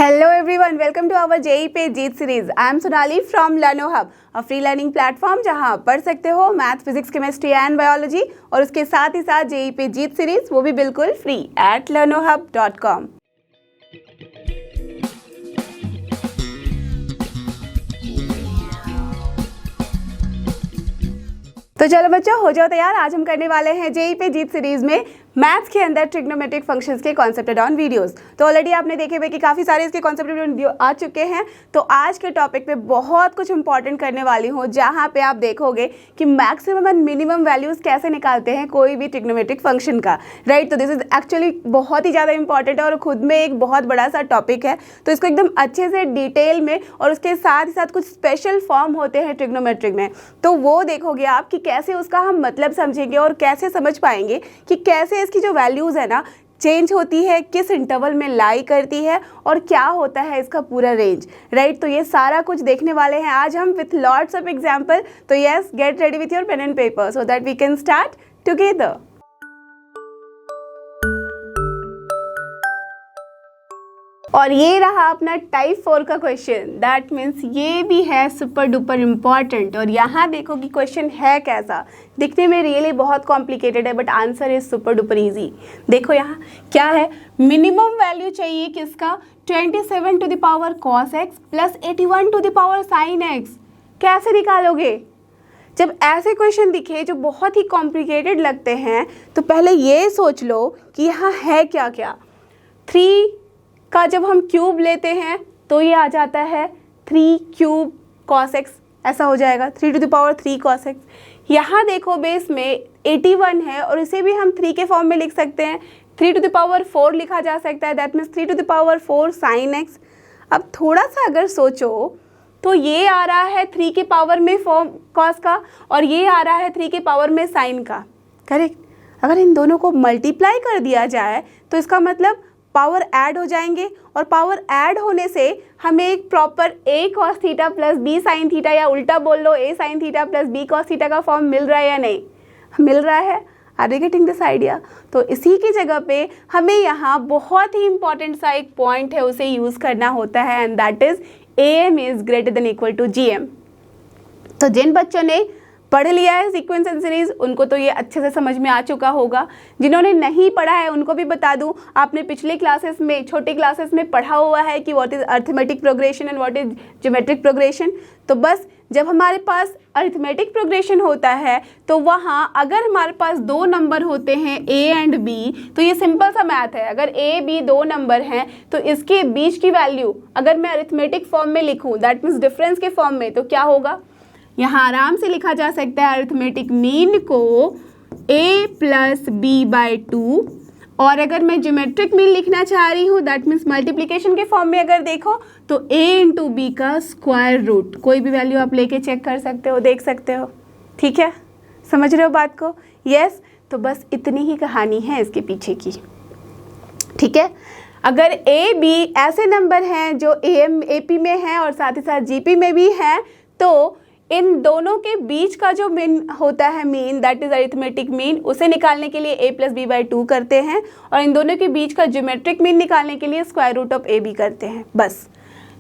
Hello everyone, welcome to our JEE पे जीत series. I am Sonali from Learno Hub, a free learning platform जहां आप पढ़ सकते हो math, physics, chemistry and biology और उसके साथ ही साथ JEE पे जीत सीरीज वो भी बिल्कुल फ्री at learnohub.com। तो चलो बच्चों, हो जाओ तैयार। आज हम करने वाले हैं JEE पे जीत सीरीज में मैथ्स के अंदर ट्रिग्नोमेट्रिक फंक्शंस के कॉन्सेप्टेड ऑन वीडियोस। तो ऑलरेडी आपने देखे हुए कि काफ़ी सारे इसके कॉन्सेप्टेड ऑन वीडियो आ चुके हैं। तो आज के टॉपिक पे बहुत कुछ इंपॉर्टेंट करने वाली हूँ, जहाँ पे आप देखोगे कि मैक्सिमम एंड मिनिमम वैल्यूज़ कैसे निकालते हैं कोई भी ट्रिग्नोमेट्रिक फंक्शन का, राइट। तो दिस इज एक्चुअली बहुत ही ज़्यादा इंपॉर्टेंट है और खुद में एक बहुत बड़ा सा टॉपिक है। तो इसको एकदम अच्छे से डिटेल में और उसके साथ ही साथ कुछ स्पेशल फॉर्म होते हैं ट्रिग्नोमेट्रिक में, तो वो देखोगे आप कि कैसे उसका हम मतलब समझेंगे और कैसे समझ पाएंगे कि कैसे इसकी जो वैल्यूज़ है ना चेंज होती है, किस इंटरवल में लाई करती है और क्या होता है इसका पूरा रेंज, राइट। तो ये सारा कुछ देखने वाले हैं आज हम विथ लॉट्स ऑफ एग्जाम्पल। तो yes, get ready with your pen and paper so that we can start together. और ये रहा अपना टाइप 4 का क्वेश्चन, दैट मीन्स ये भी है सुपर डुपर इम्पॉर्टेंट। और यहाँ देखो कि क्वेश्चन है कैसा, दिखने में रियली बहुत कॉम्प्लिकेटेड है but answer is super duper easy. देखो यहाँ क्या है, मिनिमम वैल्यू चाहिए किसका, 27 to the power cos x plus 81 to the power sin x। कैसे निकालोगे? जब ऐसे क्वेश्चन दिखे जो बहुत ही कॉम्प्लिकेटेड लगते हैं तो पहले ये सोच लो कि यहाँ है क्या क्या। 3 का जब हम क्यूब लेते हैं तो ये आ जाता है 3 क्यूब cos x, ऐसा हो जाएगा 3 to the power 3 cos x। यहाँ देखो बेस में 81 है और इसे भी हम 3 के फॉर्म में लिख सकते हैं, 3 टू द पावर 4 लिखा जा सकता है, that means 3 to the power 4 sin x। अब थोड़ा सा अगर सोचो तो ये आ रहा है 3 के पावर में फॉर्म cos का और ये आ रहा है 3 के पावर में sin का, करेक्ट। अगर इन दोनों को मल्टीप्लाई कर दिया जाए तो इसका मतलब पावर ऐड हो जाएंगे और पावर ऐड होने से हमें एक proper a cos theta plus b sin theta या उल्टा बोल लो a sin theta plus b cos theta का फॉर्म मिल रहा है या नहीं मिल रहा है। Are you getting this idea? तो इसी की जगह पे हमें यहाँ बहुत ही इंपॉर्टेंट सा एक पॉइंट है, उसे यूज़ करना होता है and that is am is greater than equal to gm। तो जिन बच्चों ने पढ़ लिया है सीक्वेंस एंड सीरीज उनको तो ये अच्छे से समझ में आ चुका होगा। जिन्होंने नहीं पढ़ा है उनको भी बता दूं, आपने पिछले क्लासेस में, छोटे क्लासेस में पढ़ा हुआ है कि what is arithmetic progression and what is geometric progression. तो बस जब हमारे पास अरिथमेटिक प्रोग्रेशन होता है तो वहाँ अगर हमारे पास 2 नंबर होते हैं a एंड b, तो ये सिंपल सा मैथ है। अगर a b 2 नंबर हैं तो इसके बीच की वैल्यू अगर मैं अरिथमेटिक फॉर्म में लिखूँ, दैट मीन्स डिफरेंस के फॉर्म में, तो क्या होगा? यहाँ आराम से लिखा जा सकता है अरिथमेटिक मीन को a प्लस बी बाई 2। और अगर मैं ज्योमेट्रिक मीन लिखना चाह रही हूँ, दैट मीन्स मल्टीप्लिकेशन के फॉर्म में अगर देखो तो a इंटू बी का स्क्वायर रूट, कोई भी वैल्यू आप लेके चेक कर सकते हो, देख सकते हो, ठीक है। समझ रहे हो बात को? यस। तो बस इतनी ही कहानी है इसके पीछे की, ठीक है। अगर a b ऐसे नंबर हैं जो AP में हैं और साथ ही साथ GP में भी हैं, तो इन दोनों के बीच का जो मीन होता है, mean that is arithmetic mean, उसे निकालने के लिए a प्लस बी बाई 2 करते हैं और इन दोनों के बीच का ज्योमेट्रिक मीन निकालने के लिए स्क्वायर रूट ऑफ ab करते हैं, बस।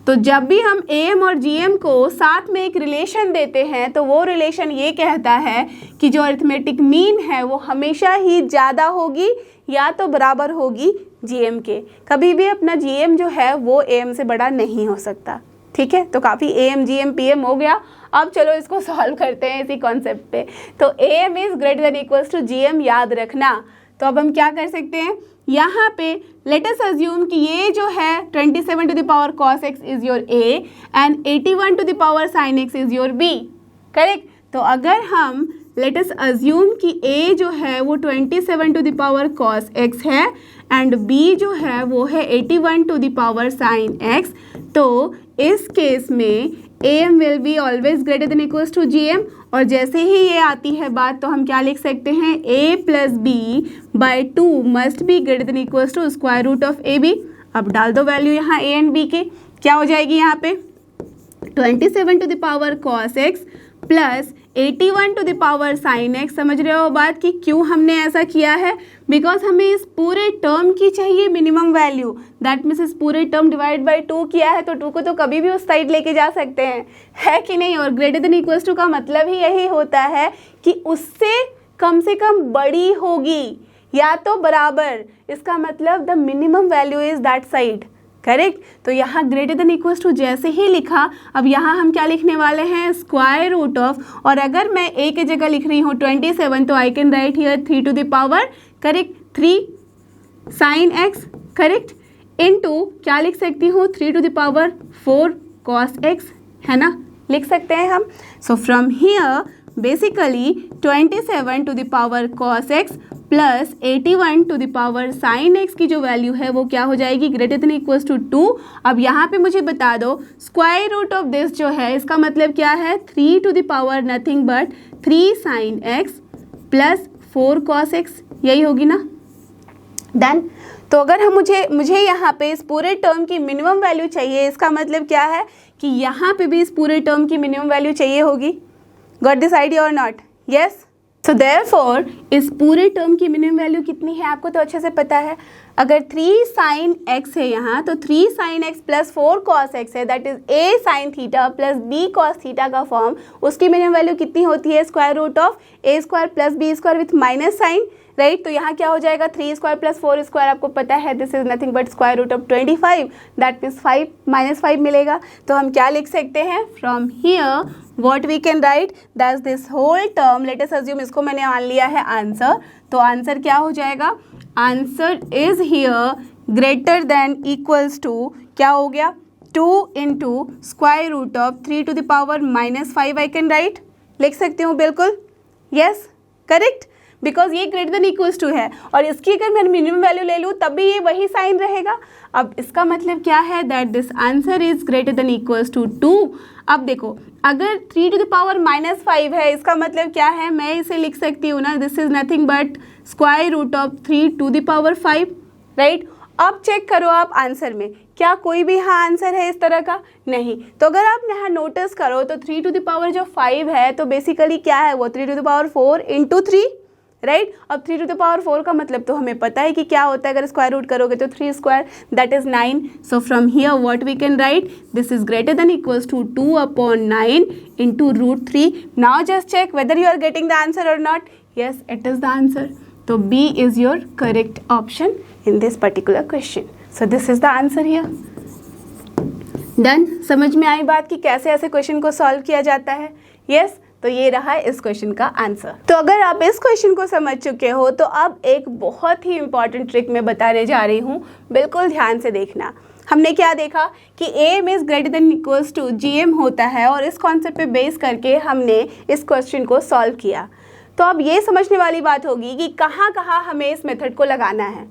तो जब भी हम am और gm को साथ में एक रिलेशन देते हैं तो वो रिलेशन ये कहता है कि जो अरिथमेटिक मीन है वो हमेशा ही ज़्यादा होगी या तो बराबर होगी gm के। कभी भी अपना gm जो है वो am से बड़ा नहीं हो सकता, ठीक है। तो काफ़ी am gm pm हो गया। अब चलो इसको सॉल्व करते हैं इसी कॉन्सेप्ट पे। तो am is greater than equals to gm, याद रखना। तो अब हम क्या कर सकते हैं, यहाँ पे लेट अस अज्यूम कि ये जो है 27 to the power cos x is your a and 81 to the power sin x is your b, correct. तो अगर हम लेट अस अज्यूम कि a जो है वो 27 to the power cos x है एंड b जो है वो है 81 to the power sin x, तो इस केस में am will be always greater than equals to gm। और जैसे ही ये आती है बात तो हम क्या लिख सकते हैं, a plus b by 2 must be greater than equals to square root of ab। अब डाल दो वैल्यू यहाँ a एंड b के, क्या हो जाएगी यहाँ पे 27 to the power cos x plus 81 to the power sine x. समझ रहे हो बात कि क्यों हमने ऐसा किया है? बिकॉज हमें इस पूरे टर्म की चाहिए मिनिमम वैल्यू, दैट मीन्स इस पूरे टर्म डिवाइड बाय 2 किया है तो 2 को तो कभी भी उस साइड लेके जा सकते हैं, है कि नहीं? और ग्रेटर देन इक्वल्स टू का मतलब ही यही होता है कि उससे कम से कम बड़ी होगी या तो बराबर, इसका मतलब the minimum value is that side, correct. तो यहाँ ग्रेटर देन इक्वल्स टू जैसे ही लिखा, अब यहाँ हम क्या लिखने वाले हैं? स्क्वायर रूट ऑफ, और अगर मैं a की जगह लिख रही हूँ 27 तो I can write here 3 to the power, correct, 3 sine x, correct, into क्या लिख सकती हूँ? 3 to the power 4 cos x, है ना? लिख सकते हैं हम। So from here basically 27 to the power cos x plus 81 to the power sine x की जो वैल्यू है वो क्या हो जाएगी? Greater than equals to 2। अब यहाँ पे मुझे बता दो स्क्वायर रूट ऑफ दिस जो है इसका मतलब क्या है? 3 to the power nothing but 3 sine x plus 4 cos x, यही होगी ना? डन। तो अगर हम मुझे यहाँ पे इस पूरे टर्म की मिनिमम वैल्यू चाहिए, इसका मतलब क्या है कि यहाँ पे भी इस पूरे टर्म की मिनिमम वैल्यू चाहिए होगी। गॉट दिस आइडिया और नॉट? यस। सो देयरफॉर इस पूरे टर्म की मिनिमम वैल्यू कितनी है आपको तो अच्छे से पता है। अगर 3 साइन एक्स है यहाँ तो 3 sine x plus 4 cos x है, that is a sine theta plus b cos theta का फॉर्म, उसकी मिनिमम वैल्यू कितनी होती है? Square root of a square plus b square with minus sign, right. तो यहाँ क्या हो जाएगा? 3 स्क्वायर प्लस 4 स्क्वायर, आपको पता है this is nothing but square root of 25, that means 5 minus 5 मिलेगा। तो हम क्या लिख सकते हैं? From here what we can write that this whole term, let us assume इसको मैंने मान लिया है आंसर, तो आंसर क्या हो जाएगा? Answer is here greater than equals to क्या हो गया? 2 into square root of 3 to the power minus 5 I can write, लिख सकती हूँ बिल्कुल। यस, करेक्ट, बिकॉज ये ग्रेटर देन इक्वल्स टू है और इसकी अगर मैं मिनिमम वैल्यू ले लूँ तब भी ये वही साइन रहेगा। अब इसका मतलब क्या है? That this answer is greater than equals to 2। अब देखो अगर 3 टू द पावर माइनस 5 है, इसका मतलब क्या है? मैं इसे लिख सकती हूँ ना, this is nothing but square root of 3 to the power 5, right. अब चेक करो आप आंसर में, क्या कोई भी यहाँ आंसर है इस तरह का? नहीं। तो अगर आप यहाँ नोटिस करो तो 3 टू द पावर जो 5 है तो बेसिकली क्या है वो? 3 to the power 4 into 3, right. अब 3 टू द पावर 4 का मतलब तो हमें पता है कि क्या होता है, अगर स्क्वायर रूट करोगे तो 3 square, that is 9। So from here what we can write? This is greater than equals to 2/9 into root 3। Now just check whether you are getting the answer और not. Yes, it is the answer. तो B is your correct option in this particular question. So this is the answer here. Done. समझ में आई बात कि कैसे ऐसे question को solve किया जाता है? यस। तो ये रहा इस क्वेश्चन का आंसर। तो अगर आप इस क्वेश्चन को समझ चुके हो तो अब एक बहुत ही इंपॉर्टेंट ट्रिक मैं बताने जा रही हूँ, बिल्कुल ध्यान से देखना। हमने क्या देखा कि AM is greater than equals to GM होता है और इस कॉन्सेप्ट पे बेस करके हमने इस क्वेश्चन को सॉल्व किया। तो अब ये समझने वाली बात होगी कि कहाँ कहाँ हमें इस मेथड को लगाना है।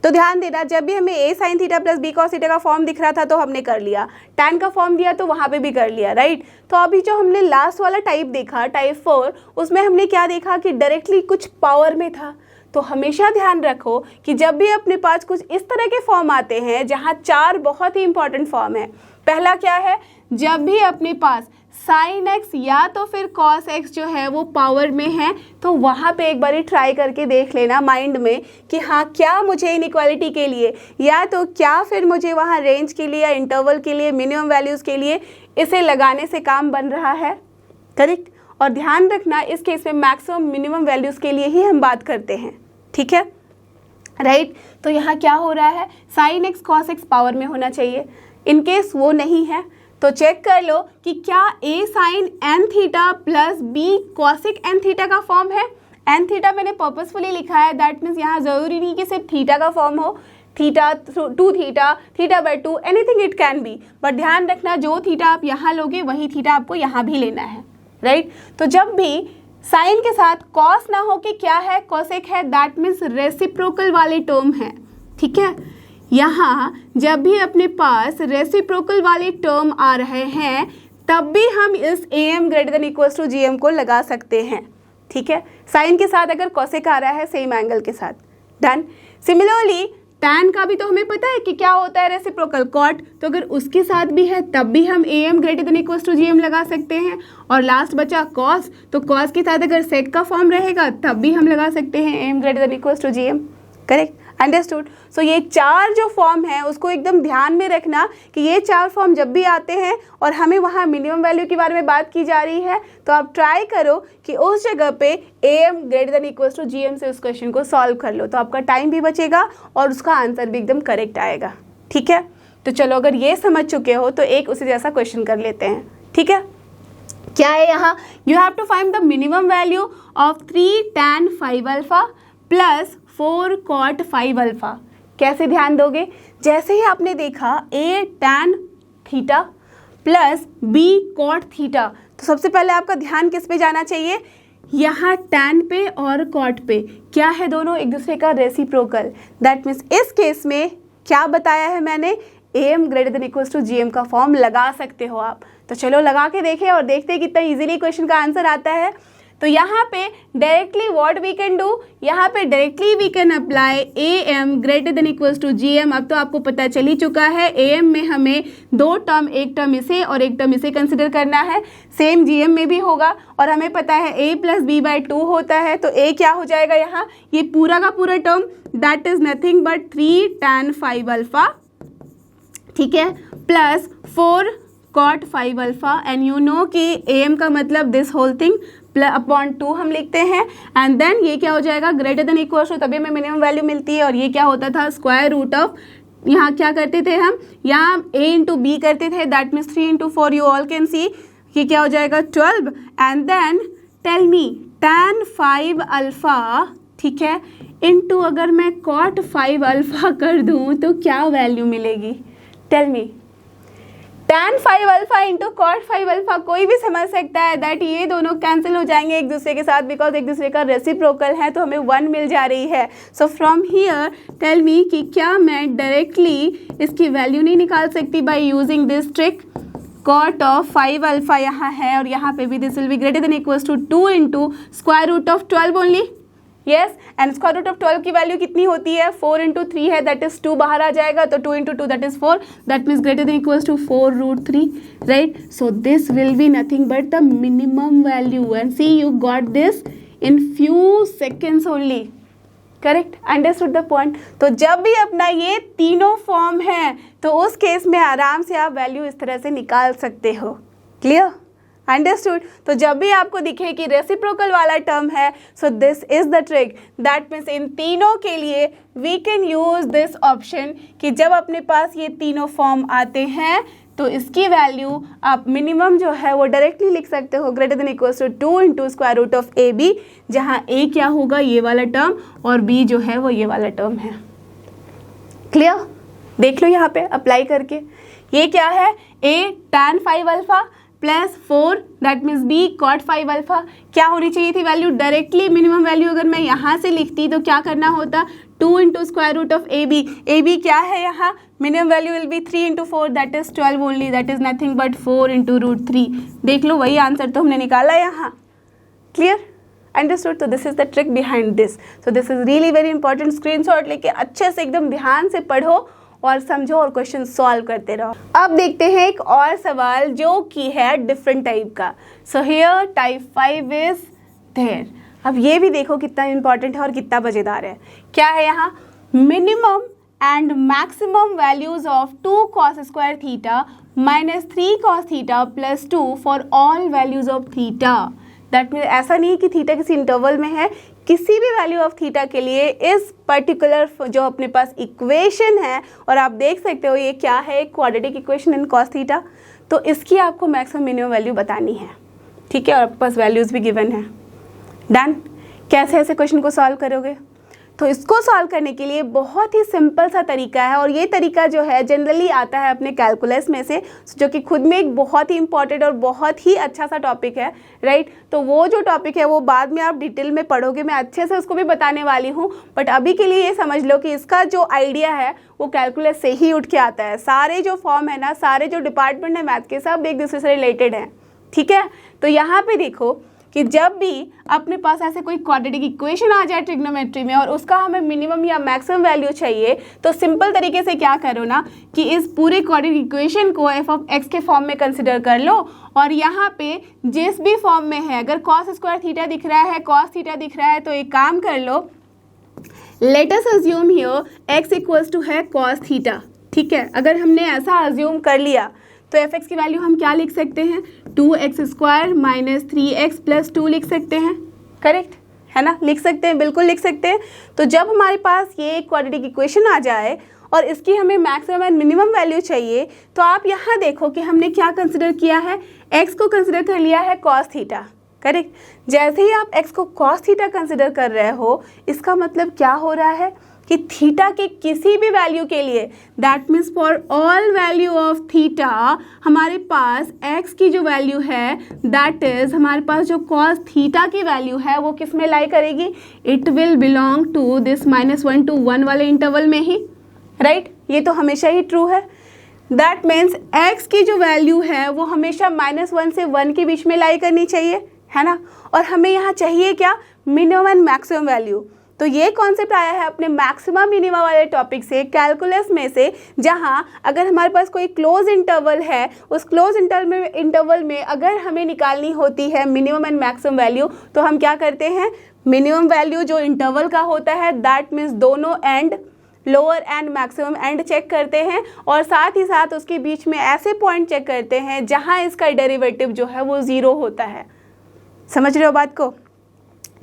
तो ध्यान देना, जब भी हमें a sine theta plus b cos theta का फॉर्म दिख रहा था तो हमने कर लिया, tan का फॉर्म दिया तो वहाँ पे भी कर लिया, राइट। तो अभी जो हमने लास्ट वाला टाइप देखा, टाइप 4, उसमें हमने क्या देखा कि डायरेक्टली कुछ पावर में था। तो हमेशा ध्यान रखो कि जब भी अपने पास कुछ इस तरह के फॉर्म आते हैं जहाँ 4 बहुत ही इंपॉर्टेंट फॉर्म है। पहला क्या है? जब भी अपने पास साइन एक्स या तो फिर कॉस एक्स जो है वो पावर में है तो वहाँ पे एक बार ट्राई करके देख लेना माइंड में कि हाँ क्या मुझे इनइक्वालिटी के लिए या तो क्या फिर मुझे वहाँ रेंज के लिए या इंटरवल के लिए मिनिमम वैल्यूज़ के लिए इसे लगाने से काम बन रहा है, करेक्ट। और ध्यान रखना इस केस में मैक्सिमम मिनिमम वैल्यूज़ के लिए ही हम बात करते हैं, ठीक है, राइट। तो यहाँ क्या हो रहा है? Sine x cos x power में होना चाहिए। इनकेस वो नहीं है तो चेक कर लो कि क्या a sine n theta plus b cosec n theta का फॉर्म है। एन थीटा मैंने पर्पसफुली लिखा है, दैट मीन्स यहाँ ज़रूरी नहीं कि सिर्फ थीटा का फॉर्म हो, theta 2 theta, थीटा/2, anything it can be, but ध्यान रखना जो थीटा आप यहाँ लोगे वही थीटा आपको यहाँ भी लेना है, राइट। तो जब भी साइन के साथ कॉस ना हो कि क्या है? कॉसेक है, दैट मीन्स रेसिप्रोकल वाले टर्म है, ठीक है। यहाँ जब भी अपने पास रेसिप्रोकल वाले टर्म आ रहे हैं तब भी हम इस am greater than equals to gm को लगा सकते हैं, ठीक है। साइन के साथ अगर कॉसेक आ रहा है सेम एंगल के साथ, डन। सिमिलरली tan का भी तो हमें पता है कि क्या होता है रेसिप्रोकल cot, तो अगर उसके साथ भी है तब भी हम am greater than equals to gm लगा सकते हैं। और लास्ट बचा cos, तो cos के साथ अगर sec का फॉर्म रहेगा तब भी हम लगा सकते हैं am greater than equals to gm। Correct, understood. So ये चार जो फॉर्म है उसको एकदम ध्यान में रखना कि ये चार फॉर्म जब भी आते हैं और हमें वहाँ मिनिमम वैल्यू के बारे में बात की जा रही है तो आप ट्राई करो कि उस जगह पे am greater than equals to gm से उस क्वेश्चन को सॉल्व कर लो, तो आपका टाइम भी बचेगा और उसका आंसर भी एकदम करेक्ट आएगा। ठीक है, तो चलो अगर ये समझ चुके हो तो एक उसी जैसा क्वेश्चन कर लेते हैं। ठीक है, क्या है यहाँ, you have to find the minimum value of 3 tan 5 alpha plus 4 cot 5 alpha. कैसे ध्यान दोगे, जैसे ही आपने देखा a tan theta plus b cot theta, तो सबसे पहले आपका ध्यान किस पे जाना चाहिए, यहाँ tan पे और cot पे। क्या है, दोनों एक दूसरे का रेसिप्रोकल। दैट मीन्स इस केस में क्या बताया है मैंने, am greater than equals to gm का फॉर्म लगा सकते हो आप। तो चलो लगा के देखें और देखते हैं कितना इजीली क्वेश्चन का आंसर आता है। तो यहाँ पे directly what we can do, यहाँ पे directly we can apply am greater than equals to gm। अब तो आपको पता चल ही चुका है am में हमें दो टर्म, एक टर्म इसे और एक टर्म इसे कंसिडर करना है, सेम gm में भी होगा। और हमें पता है a प्लस b बाई 2 होता है, तो a क्या हो जाएगा यहाँ, ये पूरा का पूरा term that is nothing but 3 tan 5 alpha, ठीक है, plus 4 cot 5 alpha. And you know कि am का मतलब दिस होल थिंग अपॉन 2 हम लिखते हैं। एंड देन ये क्या हो जाएगा, ग्रेटर देन इक्वल टू, तभी हमें मिनिमम वैल्यू मिलती है। और ये क्या होता था, स्क्वायर रूट ऑफ, यहाँ क्या करते थे हम, यहाँ a इंटू बी करते थे, that means 3 into 4 you all can see, ये क्या हो जाएगा 12। And then tell me tan 5 alpha, ठीक है, इंटू अगर मैं cot 5 अल्फा कर दूँ तो क्या वैल्यू मिलेगी, tell me. tan 5 alpha into cot 5 alpha, कोई भी समझ सकता है दैट ये दोनों कैंसिल हो जाएंगे एक दूसरे के साथ, बिकॉज एक दूसरे का रेसिप्रोकल है, तो हमें 1 मिल जा रही है। So from here tell me कि क्या मैं डायरेक्टली इसकी वैल्यू नहीं निकाल सकती by using this trick. cot of 5 alpha यहाँ है और यहाँ पे भी this will be greater than equals to 2 into square root of 12 only. Yes, and square root of 12 की वैल्यू कितनी होती है, 4 इंटू 3 है, दैट इज 2 बाहर आ जाएगा, तो 2 into 2 that is 4, that means greater than equals to 4 root 3, right. So this will be nothing but the minimum value and see you got this in few seconds only. Correct, understood the point. तो जब भी अपना ये तीनों form है तो उस case में आराम से आप वैल्यू इस तरह से निकाल सकते हो। Clear, understood. तो जब भी आपको दिखे कि रेसिप्रोकल वाला टर्म है, so this is the trick, that means इन तीनों के लिए we can use this option कि जब अपने पास ये तीनों फॉर्म आते हैं तो इसकी वैल्यू आप मिनिमम जो है वो डायरेक्टली लिख सकते हो, greater than equals to 2 into square root of A b, जहाँ ए क्या होगा ये वाला टर्म और बी जो है वो ये वाला टर्म है। क्लियर, देख लो यहाँ पे अप्लाई करके, ये क्या है, a tan 5 alpha plus 4 that means b cot 5 alpha. क्या होनी चाहिए थी वैल्यू, डायरेक्टली मिनिमम वैल्यू अगर मैं यहाँ से लिखती तो क्या करना होता, 2 into square root of A B क्या है यहाँ, minimum value will be 3 into 4 that is 12 only, that is nothing but 4 into root 3। देख लो वही आंसर तो हमने निकाला यहाँ। Clear, understood. तो this is the trick behind this. So this is really very important, screenshot लेके अच्छे से एकदम ध्यान से पढ़ो और समझो और क्वेश्चन सॉल्व करते रहो। अब देखते हैं एक और सवाल जो कि है डिफरेंट टाइप का। So here type 5 is there. अब ये भी देखो कितना इंपॉर्टेंट है और कितना मजेदार है। क्या है यहाँ, minimum and maximum values of 2 cos square theta minus 3 cos theta plus 2 for all values of theta. That mean ऐसा नहीं है कि थीटा किसी इंटरवल में है, किसी भी वैल्यू ऑफ थीटा के लिए इस पर्टिकुलर जो अपने पास इक्वेशन है, और आप देख सकते हो ये क्या है, quadratic equation in cos theta, तो इसकी आपको मैक्सिमम मिनिमम वैल्यू बतानी है। ठीक है, और आपके पास वैल्यूज़ भी गिवन है। डन। कैसे ऐसे क्वेश्चन को सॉल्व करोगे, तो इसको सॉल्व करने के लिए बहुत ही सिंपल सा तरीका है, और ये तरीका जो है जनरली आता है अपने कैलकुलस में से, जो कि खुद में एक बहुत ही इंपॉर्टेंट और बहुत ही अच्छा सा टॉपिक है, राइट। तो वो जो टॉपिक है वो बाद में आप डिटेल में पढ़ोगे, मैं अच्छे से उसको भी बताने वाली हूँ, बट अभी के लिए ये समझ लो कि इसका जो आइडिया है वो कैलकुलस से ही उठ के आता है। सारे जो फॉर्म है ना, सारे जो डिपार्टमेंट है मैथ के, सब एक दूसरे से रिलेटेड हैं। ठीक है, तो यहाँ पे देखो कि जब भी अपने पास ऐसे कोई क्वाड्रेटिक इक्वेशन आ जाए ट्रिग्नोमेट्री में और उसका हमें मिनिमम या मैक्सिमम वैल्यू चाहिए, तो सिंपल तरीके से क्या करो ना कि इस पूरे क्वाड्रेटिक इक्वेशन को एफ ऑफ एक्स के फॉर्म में कंसिडर कर लो और यहाँ पे जिस भी फॉर्म में है, अगर कॉस स्क्वायर थीटा दिख रहा है, कॉस थीटा दिख रहा है, तो एक काम कर लो, let us assume here X equals to है कॉस थीटा। ठीक है, अगर हमने ऐसा अज्यूम कर लिया तो एफ एक्स की वैल्यू हम क्या लिख सकते हैं, 2x² माइनस 3x प्लस 2 लिख सकते हैं। करेक्ट है ना, लिख सकते हैं, बिल्कुल लिख सकते हैं। तो जब हमारे पास ये क्वाड्रेटिक इक्वेशन आ जाए और इसकी हमें मैक्सिमम एंड मिनिमम वैल्यू चाहिए, तो आप यहाँ देखो कि हमने क्या कंसिडर किया है, x को कंसिडर कर लिया है कॉस थीटा। करेक्ट, जैसे ही आप x को कॉस थीटा कंसिडर कर रहे हो, इसका मतलब क्या हो रहा है कि थीटा के किसी भी वैल्यू के लिए, that means for all value of theta, हमारे पास x की जो वैल्यू है, दैट इज हमारे पास जो कॉस थीटा की वैल्यू है वो किस में लाई करेगी, it will belong to this -1 to 1 वाले इंटरवल में ही। राइट, ये तो हमेशा ही ट्रू है। दैट मीन्स x की जो वैल्यू है वो हमेशा -1 से 1 के बीच में लाई करनी चाहिए, है ना। और हमें यहाँ चाहिए क्या, मिनिमम एंड मैक्सिमम वैल्यू। तो ये कॉन्सेप्ट आया है अपने मैक्सिमम मिनिमा वाले टॉपिक से, कैलकुलस में से, जहाँ अगर हमारे पास कोई क्लोज इंटरवल है, उस क्लोज इंटरवल में अगर हमें निकालनी होती है मिनिमम एंड मैक्सिमम वैल्यू, तो हम क्या करते हैं, मिनिमम वैल्यू जो इंटरवल का होता है, दैट मीन्स दोनों end, lower end maximum end check करते हैं और साथ ही साथ उसके बीच में ऐसे पॉइंट चेक करते हैं जहाँ इसका डेरिवेटिव जो है वो 0 होता है। समझ रहे हो बात को?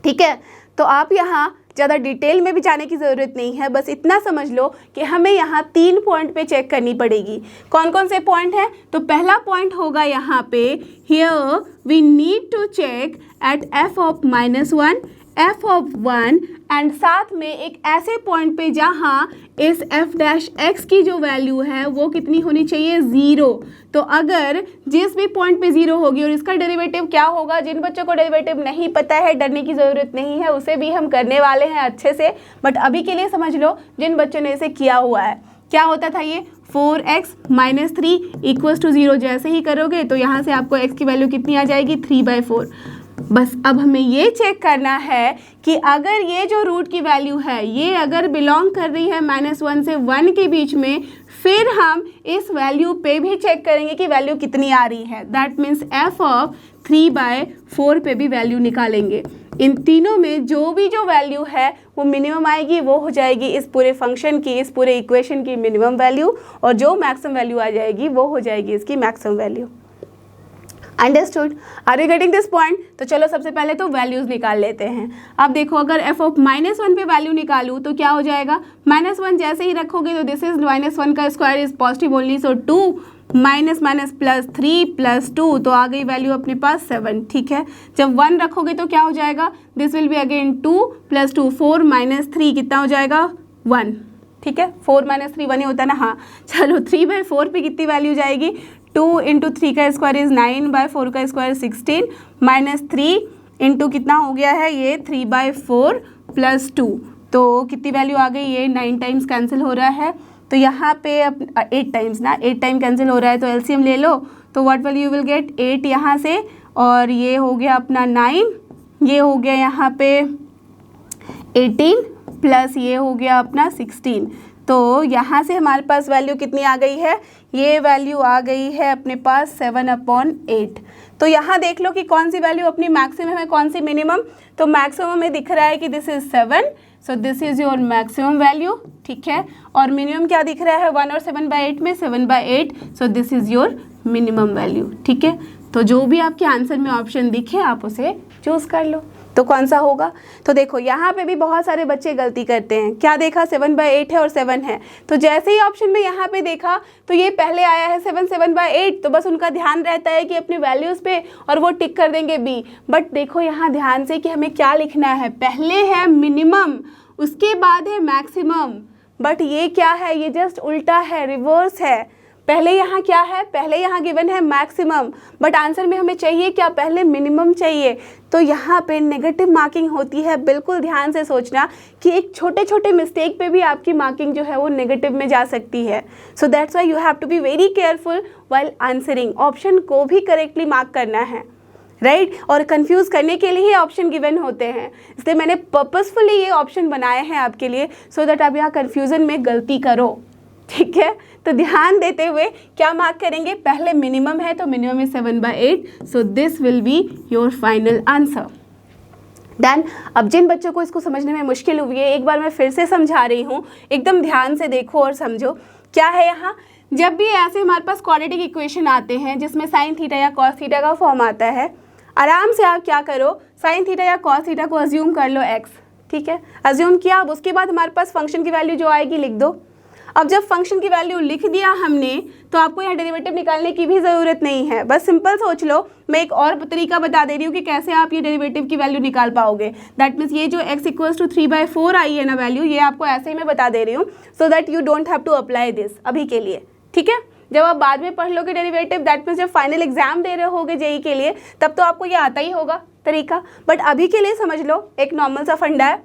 ठीक है, तो आप यहाँ ज़्यादा डिटेल में भी जाने की ज़रूरत नहीं है, बस इतना समझ लो कि हमें यहाँ 3 पॉइंट पे चेक करनी पड़ेगी। कौन कौन से पॉइंट हैं? तो पहला पॉइंट होगा यहाँ पे, here we need to check at f of -1, f of 1 and साथ में एक ऐसे पॉइंट पे जहाँ इस f' की जो वैल्यू है वो कितनी होनी चाहिए, 0। तो अगर जिस भी पॉइंट पे 0 होगी और इसका डेरिवेटिव क्या होगा, जिन बच्चों को डेरिवेटिव नहीं पता है डरने की ज़रूरत नहीं है, उसे भी हम करने वाले हैं अच्छे से, बट अभी के लिए समझ लो जिन बच्चों ने इसे किया हुआ है। क्या होता था ये, 4x - 3 = 0 जैसे ही करोगे तो यहाँ से आपको x की वैल्यू कितनी आ जाएगी, 3/4। बस अब हमें ये चेक करना है कि अगर ये जो रूट की वैल्यू है ये अगर बिलोंग कर रही है -1 से 1 के बीच में, फिर हम इस वैल्यू पे भी चेक करेंगे कि वैल्यू कितनी आ रही है, दैट मीन्स f ऑफ 3/4 पे भी वैल्यू निकालेंगे। इन तीनों में जो वैल्यू है वो मिनिमम आएगी, वो हो जाएगी इस पूरे फंक्शन की, इस पूरे इक्वेशन की मिनिमम वैल्यू, और जो मैक्सिमम वैल्यू आ जाएगी वो हो जाएगी इसकी maximum value. Understood? Are you getting this point? तो चलो सबसे पहले तो वैल्यूज़ निकाल लेते हैं। अब देखो, अगर f ऑफ -1 पे वैल्यू निकालूँ तो क्या हो जाएगा, -1 जैसे ही रखोगे तो दिस इज -1 का स्क्वायर इज पॉजिटिव ओनली, सो 2 -3 + 2, तो आ गई वैल्यू अपने पास 7। ठीक है, जब 1 रखोगे तो क्या हो जाएगा, दिस विल बी अगेन 2 + 2, 4 - 3 कितना हो जाएगा, 1। ठीक है, 4 - 3 1 ही होता है ना। हाँ चलो, 3/4 पे कितनी वैल्यू जाएगी, 2 × 3 का स्क्वायर इज 9/4 का स्क्वायर 16 -3 इंटू कितना हो गया है ये 3/4 + 2, तो कितनी वैल्यू आ गई, ये 9 टाइम्स कैंसिल हो रहा है, तो यहाँ पे अब 8 टाइम्स ना, 8 टाइम कैंसिल हो रहा है, तो एलसीएम ले लो, तो what will you will get 8 यहाँ से, और ये हो गया अपना 9, ये हो गया यहाँ पे 18 प्लस ये हो गया अपना 16, तो यहाँ से हमारे पास वैल्यू कितनी आ गई है, ये वैल्यू आ गई है अपने पास 7/8। तो यहाँ देख लो कि कौन सी वैल्यू अपनी मैक्सिमम है, कौन सी मिनिमम। तो मैक्सिमम में दिख रहा है कि this is 7, so this is your maximum value. ठीक है, और मिनिमम क्या दिख रहा है, 1 और 7/8 में 7/8, so this is your minimum value. ठीक है, तो जो भी आपके आंसर में ऑप्शन दिखे आप उसे चूज़ कर लो। तो कौन सा होगा, तो देखो यहाँ पे भी बहुत सारे बच्चे गलती करते हैं। क्या देखा, 7/8 है और 7 है, तो जैसे ही ऑप्शन में यहाँ पे देखा तो ये पहले आया है 7/8, तो बस उनका ध्यान रहता है कि अपने वैल्यूज़ पे और वो टिक कर देंगे बी। बट देखो यहाँ ध्यान से कि हमें क्या लिखना है, पहले है मिनिमम, उसके बाद है मैक्सिमम, बट ये क्या है, ये जस्ट उल्टा है, रिवर्स है। पहले यहाँ क्या है, पहले यहाँ गिवन है मैक्सिमम, बट आंसर में हमें चाहिए क्या, पहले मिनिमम चाहिए। तो यहाँ पे नेगेटिव मार्किंग होती है। बिल्कुल ध्यान से सोचना कि एक छोटे छोटे मिस्टेक पे भी आपकी मार्किंग जो है वो नेगेटिव में जा सकती है। So that's why you have to be very careful while answering. Option को भी करेक्टली मार्क करना है। राइट और कंफ्यूज करने के लिए ही ऑप्शन गिवन होते हैं, इसलिए मैंने पर्पसफुली ये ऑप्शन बनाए हैं आपके लिए सो दैट आप यहाँ कन्फ्यूज़न में गलती करो, ठीक है। तो ध्यान देते हुए क्या मार्क करेंगे, पहले मिनिमम है तो minimum is 7/8, so this will be your final answer. Then अब जिन बच्चों को इसको समझने में मुश्किल हुई है, एक बार मैं फिर से समझा रही हूँ, एकदम ध्यान से देखो और समझो क्या है यहाँ। जब भी ऐसे हमारे पास क्वाड्रेटिक इक्वेशन आते हैं जिसमें साइन थीटा या कॉस थीटा का फॉर्म आता है, आराम से आप क्या करो, साइन थीटा या कॉस थीटा को अज्यूम कर लो x, ठीक है। अज्यूम किया, अब उसके बाद हमारे पास फंक्शन की वैल्यू जो आएगी लिख दो। अब जब फंक्शन की वैल्यू लिख दिया हमने तो आपको यहाँ डेरिवेटिव निकालने की भी ज़रूरत नहीं है, बस सिंपल सोच लो। मैं एक और तरीका बता दे रही हूँ कि कैसे आप ये डेरिवेटिव की वैल्यू निकाल पाओगे। दैट मीन्स ये जो x = 3/4 आई है ना वैल्यू, ये आपको ऐसे ही मैं बता दे रही हूँ so that you don't have to apply this अभी के लिए, ठीक है। जब आप बाद में पढ़ लोगे डेरिवेटिव, दैट मीन्स जब फाइनल एग्जाम दे रहे होगे जेई के लिए, तब तो आपको ये आता ही होगा तरीका, बट अभी के लिए समझ लो एक नॉर्मल सा फंडा है।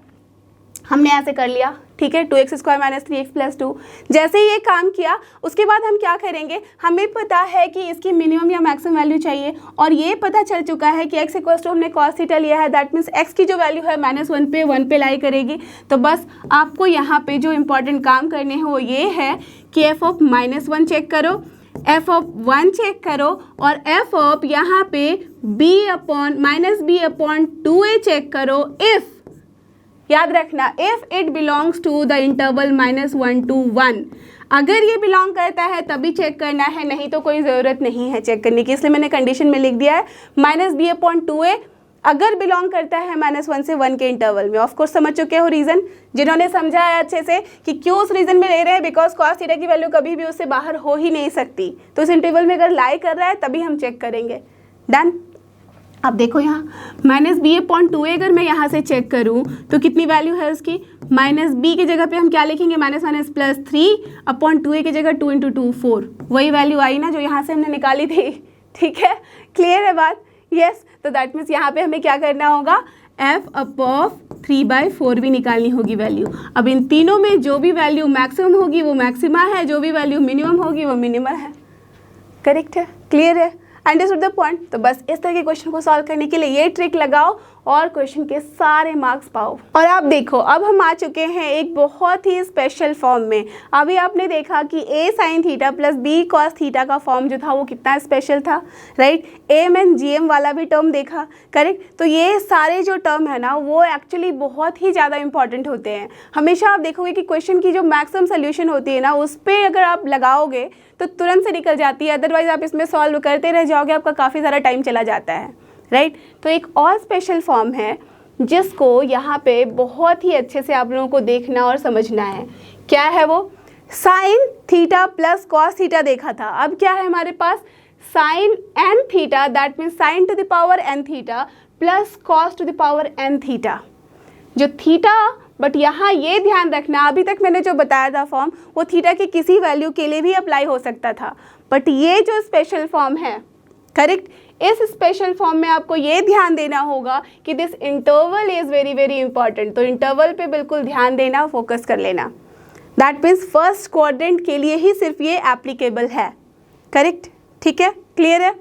हमने ऐसे कर लिया, ठीक है, 2x² - 3x + 2। जैसे ही ये काम किया उसके बाद हम क्या करेंगे, हमें पता है कि इसकी मिनिमम या मैक्सिमम वैल्यू चाहिए और ये पता चल चुका है कि x = हमने cos थीटा लिया है, दैट मीन्स x की जो वैल्यू है -1 पे लाई करेगी। तो बस आपको यहाँ पे जो इंपॉर्टेंट काम करने हैं वो ये है कि f(-1) चेक करो, f(1) चेक करो और f यहाँ पे b/-2a चेक करो इफ़, याद रखना, if it belongs to the interval -1 to 1। अगर ये बिलोंग करता है तभी चेक करना है, नहीं तो कोई ज़रूरत नहीं है चेक करने की, इसलिए मैंने कंडीशन में लिख दिया है -b/2a अगर बिलोंग करता है -1 से 1 के इंटरवल में। ऑफ कोर्स समझ चुके हो रीज़न, जिन्होंने समझा है अच्छे से कि क्यों उस रीज़न में ले रहे हैं, बिकॉज कॉस थीटा की वैल्यू कभी भी उससे बाहर हो ही नहीं सकती, तो उस इंटरवल में अगर लाई कर रहा है तभी हम चेक करेंगे। डन। अब देखो यहाँ -b/2a अगर मैं यहाँ से चेक करूँ तो कितनी वैल्यू है उसकी, -b की जगह पे हम क्या लिखेंगे, -1 + 3/2a की जगह 2 × 2 4, वही वैल्यू आई ना जो यहाँ से हमने निकाली थी, ठीक है। क्लियर है बात, यस। तो दैट मीन्स यहाँ पे हमें क्या करना होगा, f/3/4 भी निकालनी होगी वैल्यू। अब इन तीनों में जो भी वैल्यू मैक्सिमम होगी वो मैक्सिमा है, जो भी वैल्यू मिनिमम होगी वो मिनिमा है, करेक्ट है, क्लियर है, अंडरस्टूड द पॉइंट। तो बस इस तरह के क्वेश्चन को सॉल्व करने के लिए ये ट्रिक लगाओ और क्वेश्चन के सारे मार्क्स पाओ। और आप देखो अब हम आ चुके हैं एक बहुत ही स्पेशल फॉर्म में। अभी आपने देखा कि a sin theta + b cos theta का फॉर्म जो था वो कितना स्पेशल था, राइट। am gm वाला भी टर्म देखा, करेक्ट। तो ये सारे जो टर्म है ना वो एक्चुअली बहुत ही ज़्यादा इंपॉर्टेंट होते हैं। हमेशा आप देखोगे कि क्वेश्चन की जो मैक्सिमम सोल्यूशन होती है ना उस पर अगर आप लगाओगे तो तुरंत से निकल जाती है, अदरवाइज आप इसमें सॉल्व करते रह जाओगे, आपका काफ़ी सारा टाइम चला जाता है, राइट। तो एक और स्पेशल फॉर्म है जिसको यहाँ पे बहुत ही अच्छे से आप लोगों को देखना और समझना है। क्या है वो, साइन थीटा + कॉस थीटा देखा था, अब क्या है हमारे पास, sine n theta, that means sine to the power n theta + cos to the power n theta. जो थीटा, बट यहाँ ये ध्यान रखना, अभी तक मैंने जो बताया था फॉर्म वो थीटा की किसी वैल्यू के लिए भी अप्लाई हो सकता था, बट ये जो स्पेशल फॉर्म है, करेक्ट, इस स्पेशल फॉर्म में आपको ये ध्यान देना होगा कि this interval is very very important. तो इंटरवल पे बिल्कुल ध्यान देना, फोकस कर लेना। दैट मीन्स फर्स्ट क्वाड्रेंट के लिए ही सिर्फ ये एप्लीकेबल है, करेक्ट, ठीक है, क्लियर है।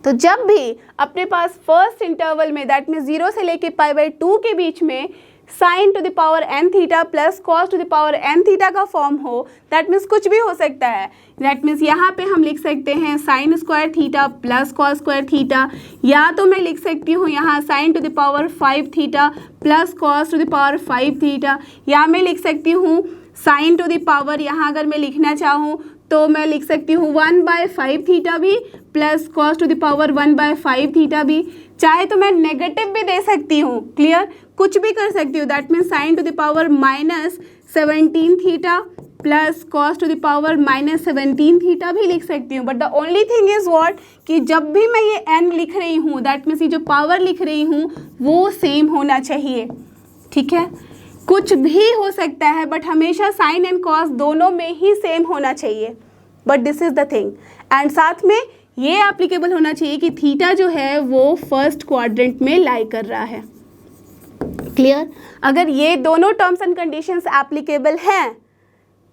तो जब भी अपने पास फर्स्ट इंटरवल में, दैट मीन्स 0 से लेके π/2 के बीच में sign to the power n theta + cos to the power n theta का फॉर्म हो, दैट मीन्स कुछ भी हो सकता है। दैट मीन्स यहाँ पे हम लिख सकते हैं sin² थीटा + cos² थीटा, या तो मैं लिख सकती हूँ यहाँ sign to the power 5 theta + cos to the power 5 theta, या मैं लिख सकती हूँ साइन टू द पावर, यहाँ अगर मैं लिखना चाहूँ तो मैं लिख सकती हूँ 1/5 थीटा भी + cos to the power 1/5 theta भी। चाहे तो मैं नेगेटिव भी दे सकती हूँ, क्लियर, कुछ भी कर सकती हूँ। That means sine to the power -17 theta + cos to the power -17 theta भी लिख सकती हूँ। But the only thing is what, कि जब भी मैं ये n लिख रही हूँ, दैट मीन्स ये जो पावर लिख रही हूँ वो सेम होना चाहिए, ठीक है। कुछ भी हो सकता है बट हमेशा साइन एंड कॉस दोनों में ही सेम होना चाहिए, but this is the thing. And साथ में ये एप्लीकेबल होना चाहिए कि थीटा जो है वो फर्स्ट क्वाड्रेंट में लाई कर रहा है, क्लियर। अगर ये दोनों टर्म्स एंड कंडीशंस एप्लीकेबल हैं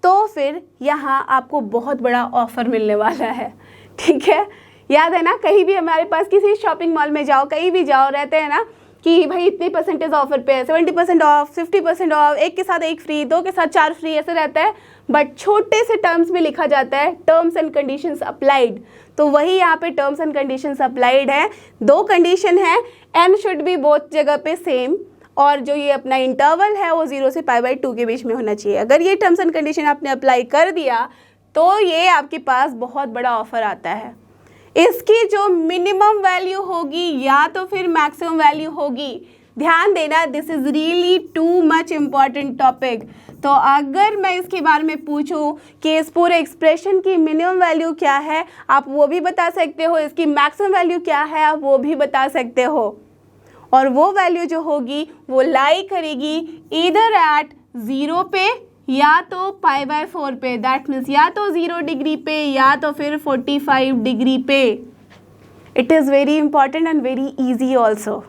तो फिर यहाँ आपको बहुत बड़ा ऑफर मिलने वाला है, ठीक है। याद है ना, कहीं भी हमारे पास किसी शॉपिंग मॉल में जाओ, कहीं भी जाओ, रहते हैं ना कि भाई इतनी परसेंटेज ऑफर पे है, 70% ऑफ, 50% ऑफ, एक के साथ एक फ्री, दो के साथ 4 फ्री, ऐसे रहता है। बट छोटे से टर्म्स में लिखा जाता है टर्म्स एंड कंडीशंस अप्लाइड। तो वही यहाँ पे टर्म्स एंड कंडीशंस अप्लाइड है। 2 कंडीशन है, एन शुड बी बोथ जगह पे सेम, और जो ये अपना इंटरवल है वो 0 से π/2 के बीच में होना चाहिए। अगर ये टर्म्स एंड कंडीशन आपने अप्लाई कर दिया तो ये आपके पास बहुत बड़ा ऑफर आता है। इसकी जो मिनिमम वैल्यू होगी या तो फिर मैक्सिमम वैल्यू होगी, ध्यान देना, this is really too much important topic. तो अगर मैं इसके बारे में पूछूं कि इस पूरे एक्सप्रेशन की मिनिमम वैल्यू क्या है, आप वो भी बता सकते हो, इसकी मैक्सिमम वैल्यू क्या है आप वो भी बता सकते हो, और वो वैल्यू जो होगी वो लाई करेगी इधर एट 0 पे या तो π/4 पे, दैट मीन्स या तो 0 डिग्री पे या तो फिर 45 डिग्री पे। It is very important and very easy also,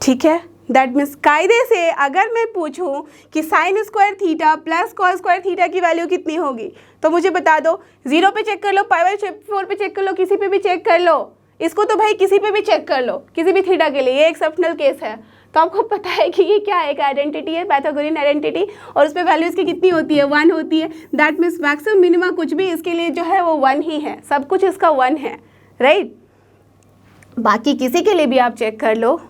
ठीक है। दैट मीन्स कायदे से अगर मैं पूछूं कि sin square theta plus cos square theta की वैल्यू कितनी होगी, तो मुझे बता दो, 0 पे चेक कर लो, π/4 पे चेक कर लो, किसी पे भी चेक कर लो, इसको तो भाई किसी पे भी चेक कर लो, किसी भी थीटा के लिए, ये एक्सेप्शनल केस है। तो आपको पता है कि ये क्या है, एक आइडेंटिटी है, पाइथागोरियन आइडेंटिटी, और उस पर वैल्यू इसकी कितनी होती है, 1 होती है। दैट मीन्स मैक्सिमम मिनिमम कुछ भी इसके लिए जो है वो 1 ही है, सब कुछ इसका 1 है, राइट। बाकी किसी के लिए भी आप चेक कर लो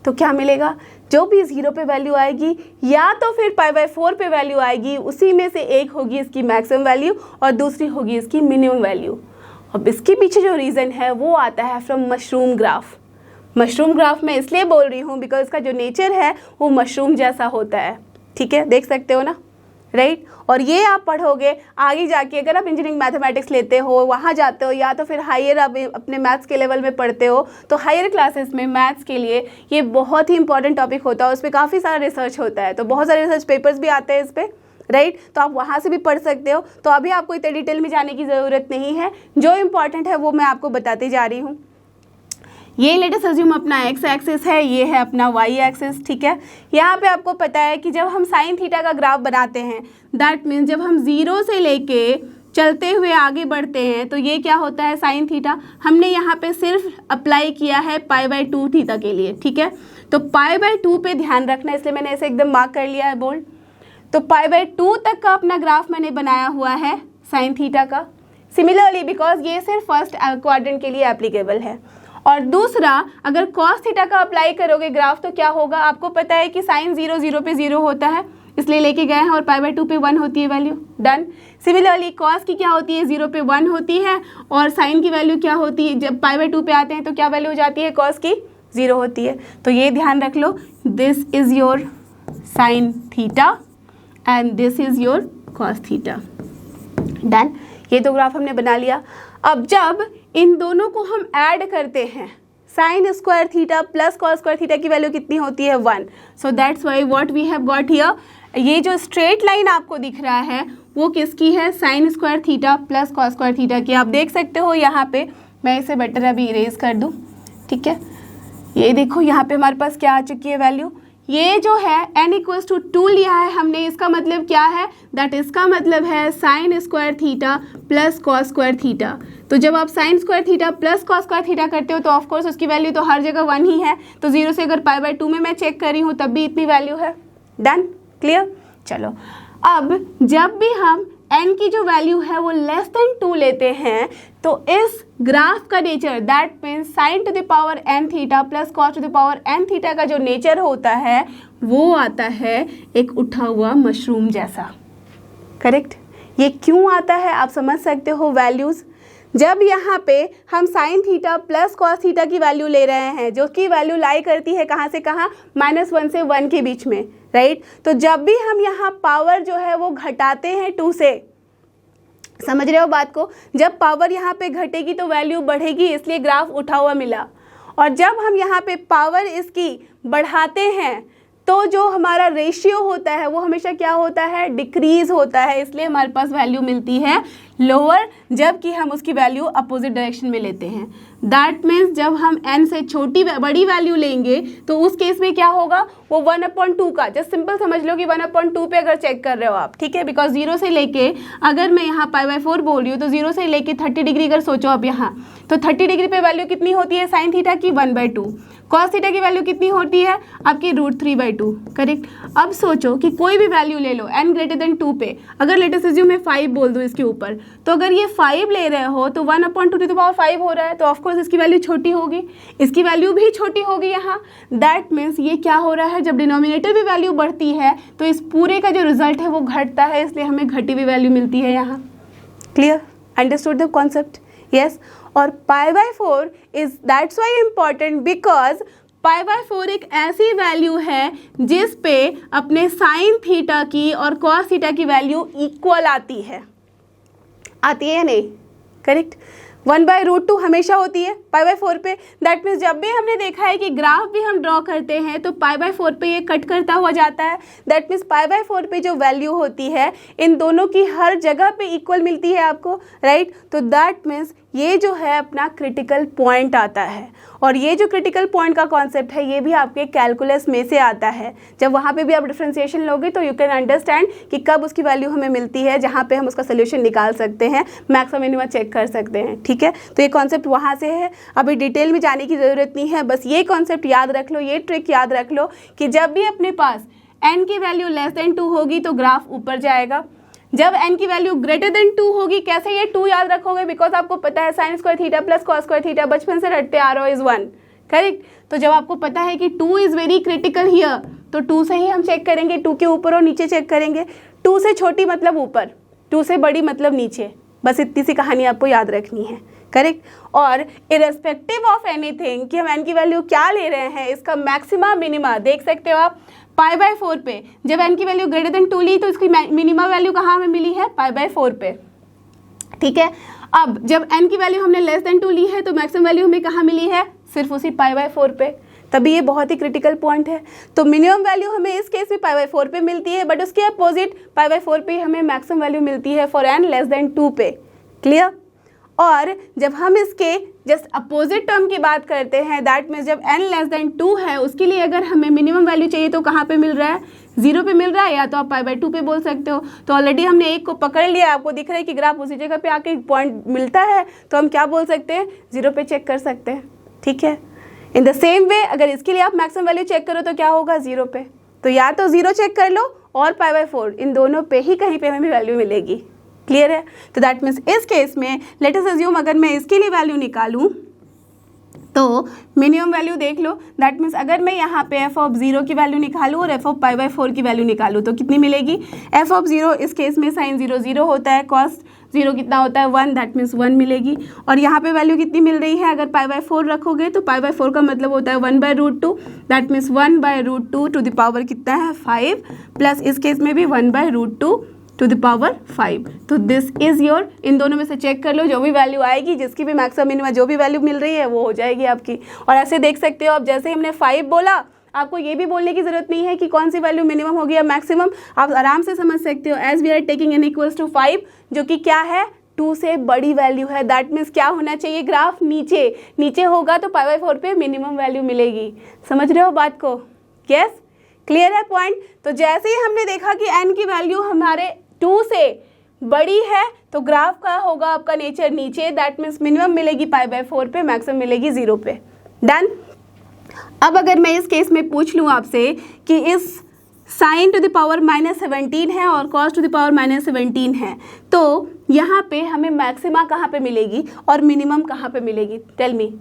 तो क्या मिलेगा, जो भी 0 पे वैल्यू आएगी या तो फिर π/4 पे वैल्यू आएगी, उसी में से एक होगी इसकी मैक्सिमम वैल्यू और दूसरी होगी इसकी मिनिमम वैल्यू। अब इसके पीछे जो रीज़न है वो आता है from mushroom graph. Mushroom graph मैं इसलिए बोल रही हूँ बिकॉज इसका जो नेचर है वो मशरूम जैसा होता है, ठीक है, देख सकते हो ना, राइट। और ये आप पढ़ोगे आगे जाके, अगर आप इंजीनियरिंग मैथमेटिक्स लेते हो, वहाँ जाते हो, या तो फिर हायर आप अपने मैथ्स के लेवल में पढ़ते हो, तो हायर क्लासेस में मैथ्स के लिए ये बहुत ही इंपॉर्टेंट टॉपिक होता है, उस पर काफ़ी सारा रिसर्च होता है, तो बहुत सारे रिसर्च पेपर्स भी आते हैं इस पर, राइट। तो आप वहाँ से भी पढ़ सकते हो। तो अभी आपको इतने डिटेल में जाने की ज़रूरत नहीं है, जो इम्पॉर्टेंट है वो मैं आपको बताते जा रही हूँ। ये लेटेस्ट अज्यूम अपना एक्स एक्सिस है, ये है अपना वाई एक्सिस, ठीक है। यहाँ पे आपको पता है कि जब हम साइन थीटा का ग्राफ बनाते हैं, दैट मीन्स जब हम 0 से लेके चलते हुए आगे बढ़ते हैं तो ये क्या होता है, साइन थीटा। हमने यहाँ पे सिर्फ अप्लाई किया है π/2 थीटा के लिए, ठीक है। तो π/2 पे ध्यान रखना, इसलिए मैंने ऐसे एकदम मार्क कर लिया है बोल्ड। तो π/2 तक का अपना ग्राफ मैंने बनाया हुआ है साइन थीटा का। सिमिलरली बिकॉज ये सिर्फ फर्स्ट क्वाड्रेंट के लिए एप्लीकेबल है, और दूसरा अगर कॉस थीटा का अप्लाई करोगे ग्राफ तो क्या होगा, आपको पता है कि साइन 0 0 पे 0 होता है, इसलिए लेके गए हैं, और π/2 पे 1 होती है वैल्यू, डन। सिमिलरली कॉस की क्या होती है, 0 पे 1 होती है, और साइन की वैल्यू क्या होती है, जब π/2 पे आते हैं तो क्या वैल्यू हो जाती है, कॉस की 0 होती है। तो ये ध्यान रख लो, this is your sine theta and this is your cos theta, done. ये तो ग्राफ हमने बना लिया। अब जब इन दोनों को हम ऐड करते हैं, sine square theta plus cos square theta की वैल्यू कितनी होती है, 1। So that's why what we have got here, ये जो स्ट्रेट लाइन आपको दिख रहा है वो किसकी है, sign square theta plus cos square theta की। आप देख सकते हो यहाँ पे, मैं इसे बेटर अभी इरेज कर दूँ, ठीक है। ये देखो यहाँ पे हमारे पास क्या आ चुकी है वैल्यू, ये जो है n=2 लिया है हमने, इसका मतलब क्या है, दैट इसका मतलब है sign square theta plus cos square theta. तो जब आप sign square theta plus cos square theta करते हो तो ऑफकोर्स उसकी वैल्यू तो हर जगह 1 ही है, तो 0 से अगर π/2 में मैं चेक कर रही हूँ तब भी इतनी वैल्यू है, डन, क्लियर। चलो अब जब भी हम n की जो वैल्यू है वो लेस देन 2 लेते हैं तो इस ग्राफ का nature, that means sine to the power n theta plus cos to the power n theta का जो नेचर होता है वो आता है एक उठा हुआ मशरूम जैसा, करेक्ट। ये क्यों आता है आप समझ सकते हो, वैल्यूज़ जब यहाँ पे हम sign theta plus cos theta की वैल्यू ले रहे हैं, जो कि वैल्यू लाई करती है कहाँ से कहाँ, -1 से 1 के बीच में, राइट। तो जब भी हम यहाँ पावर जो है वो घटाते हैं 2 से, समझ रहे हो बात को, जब पावर यहाँ पे घटेगी तो वैल्यू बढ़ेगी, इसलिए ग्राफ उठा हुआ मिला। और जब हम यहाँ पे पावर इसकी बढ़ाते हैं तो जो हमारा रेशियो होता है वो हमेशा क्या होता है, डिक्रीज होता है, इसलिए हमारे पास वैल्यू मिलती है लोअर जबकि हम उसकी वैल्यू अपोजिट डायरेक्शन में लेते हैं। दैट मीन्स जब हम n से बड़ी वैल्यू लेंगे तो उस केस में क्या होगा, वो 1/2 का, जस्ट सिंपल समझ लो कि 1/2 पे अगर चेक कर रहे हो आप, ठीक है, बिकॉज 0 से लेके, अगर मैं यहाँ π/4 बोल रही हूँ तो 0 से लेके 30 डिग्री अगर सोचो आप यहाँ, तो 30 डिग्री पे वैल्यू कितनी होती है साइन थीटा की, 1/2। कॉस थीटा की वैल्यू कितनी होती है आपकी, √3/2, करेक्ट। अब सोचो कि कोई भी वैल्यू ले लो n greater than 2 पे, अगर लेटेस्ट अज्यूम मैं 5 बोल दूँ इसके ऊपर, तो अगर ये 5 ले रहे हो तो 1/2 हो रहा है, तो ऑफकोर्स इसकी वैल्यू छोटी होगी, इसकी वैल्यू भी छोटी होगी यहाँ। दैट मीन्स ये क्या हो रहा है, जब डिनोमिनेटर भी वैल्यू बढ़ती है तो इस पूरे का जो रिजल्ट है वो घटता है, इसलिए हमें घटी हुई वैल्यू मिलती है यहाँ। Clear, understood the concept? Yes. और π/4 is that's why important because π/4 एक ऐसी वैल्यू है जिस पे अपने साइन थीटा की और कॉस थीटा की वैल्यू इक्वल आती है या नहीं, करेक्ट। 1/√2 हमेशा होती है π/4 पे। दैट मीन्स जब भी हमने देखा है कि ग्राफ भी हम ड्रॉ करते हैं तो π/4 पे ये कट करता हुआ जाता है। दैट मीन्स π/4 पे जो वैल्यू होती है इन दोनों की हर जगह पे इक्वल मिलती है आपको, राइट। तो दैट मीन्स ये जो है अपना क्रिटिकल पॉइंट आता है, और ये जो क्रिटिकल पॉइंट का कॉन्सेप्ट है ये भी आपके कैलकुलस में से आता है। जब वहाँ पे भी आप डिफ्रेंशिएशन लोगे तो यू कैन अंडरस्टैंड कि कब उसकी वैल्यू हमें मिलती है, जहाँ पे हम उसका सोल्यूशन निकाल सकते हैं, मैक्सिमम मिनिमम चेक कर सकते हैं, ठीक है। तो ये कॉन्सेप्ट वहाँ से है, अभी डिटेल में जाने की ज़रूरत नहीं है, बस ये कॉन्सेप्ट याद रख लो, ये ट्रिक याद रख लो कि जब भी अपने पास n की वैल्यू <2 होगी तो ग्राफ ऊपर जाएगा, जब n की वैल्यू <2 होगी, कैसे ये 2 याद रखोगे, बिकॉज आपको पता है sin square theta plus cos square theta बचपन से रटते आ रहे हो इज 1, करेक्ट। तो जब आपको पता है कि 2 इज़ वेरी क्रिटिकल हियर, तो 2 से ही हम चेक करेंगे, 2 के ऊपर और नीचे चेक करेंगे। 2 से छोटी मतलब ऊपर, 2 से बड़ी मतलब नीचे, बस इतनी सी कहानी आपको याद रखनी है, करेक्ट। और इरेस्पेक्टिव ऑफ एनीथिंग कि हम n की वैल्यू क्या ले रहे हैं, इसका मैक्सिमा मिनिमा देख सकते हो आप π/4 पे। जब n की वैल्यू <2 ली तो इसकी मिनिमा वैल्यू कहाँ हमें मिली है, π/4 पे, ठीक है। अब जब n की वैल्यू हमने <2 ली है तो मैक्सिमम वैल्यू हमें कहाँ मिली है, सिर्फ उसी π/4 पे, तभी ये बहुत ही क्रिटिकल पॉइंट है। तो मिनिमम वैल्यू हमें इस केस में π/4 पे मिलती है, बट उसके अपोजिट π/4 पे हमें मैक्सिमम वैल्यू मिलती है फॉर n < 2 पे, क्लियर। और जब हम इसके जस्ट अपोजिट टर्म की बात करते हैं, दैट मीन्स जब n < 2 है उसके लिए अगर हमें मिनिमम वैल्यू चाहिए तो कहाँ पे मिल रहा है, 0 पे मिल रहा है, या तो आप π/2 पे बोल सकते हो। तो ऑलरेडी हमने एक को पकड़ लिया, आपको दिख रहा है कि ग्राफ उसी जगह पे आके पॉइंट मिलता है, तो हम क्या बोल सकते हैं, 0 पे चेक कर सकते हैं, ठीक है। इन द सेम वे अगर इसके लिए आप मैक्सिमम वैल्यू चेक करो तो क्या होगा, 0 पे, तो या तो 0 चेक कर लो और π/4, इन दोनों पे ही कहीं पे हमें वैल्यू मिलेगी, क्लियर है। तो दैट मीन्स इस केस में लेट अस अज्यूम अगर मैं इसके लिए वैल्यू निकालूं तो मिनिमम वैल्यू देख लो, दैट मीन्स अगर मैं यहाँ पे f(0) की वैल्यू निकालूँ और f(π/4) की वैल्यू निकालूँ तो कितनी मिलेगी, f(0) इस केस में sin 0 0 होता है, cos 0 कितना होता है 1, दैट मीन्स 1 मिलेगी। और यहाँ पे वैल्यू कितनी मिल रही है, अगर π/4 रखोगे तो π/4 का मतलब होता है 1/√2, that means 1/√2 to the power कितना है 5, प्लस इस केस में भी 1/√2 टू द पावर 5। तो दिस इज योर, इन दोनों में से चेक कर लो, जो भी वैल्यू आएगी, जिसकी भी मैक्सिमम मिनिमम जो भी वैल्यू मिल रही है वो हो जाएगी आपकी। और ऐसे देख सकते हो आप, जैसे हमने 5 बोला, आपको ये भी बोलने की ज़रूरत नहीं है कि कौन सी वैल्यू मिनिमम होगी या मैक्सिमम, आप आराम से समझ सकते हो as we are taking n = 5, जो कि क्या है, 2 से बड़ी वैल्यू है। दैट मीन्स क्या होना चाहिए, ग्राफ नीचे होगा तो π/4 पे मिनिमम वैल्यू मिलेगी। समझ रहे हो बात को, यस, क्लियर है पॉइंट। तो जैसे ही हमने देखा कि n की वैल्यू हमारे 2 से बड़ी है तो ग्राफ का होगा आपका नेचर नीचे, दैट मीन्स मिनिमम मिलेगी π/4 पे, मैक्सिमम मिलेगी 0 पे, डन। अब अगर मैं इस केस में पूछ लूँ आपसे कि इस sin टू द पावर -17 है और cos टू द पावर -17 है, तो यहाँ पे हमें मैक्सिमा कहाँ पे मिलेगी और मिनिमम कहाँ पे मिलेगी, टेल मी।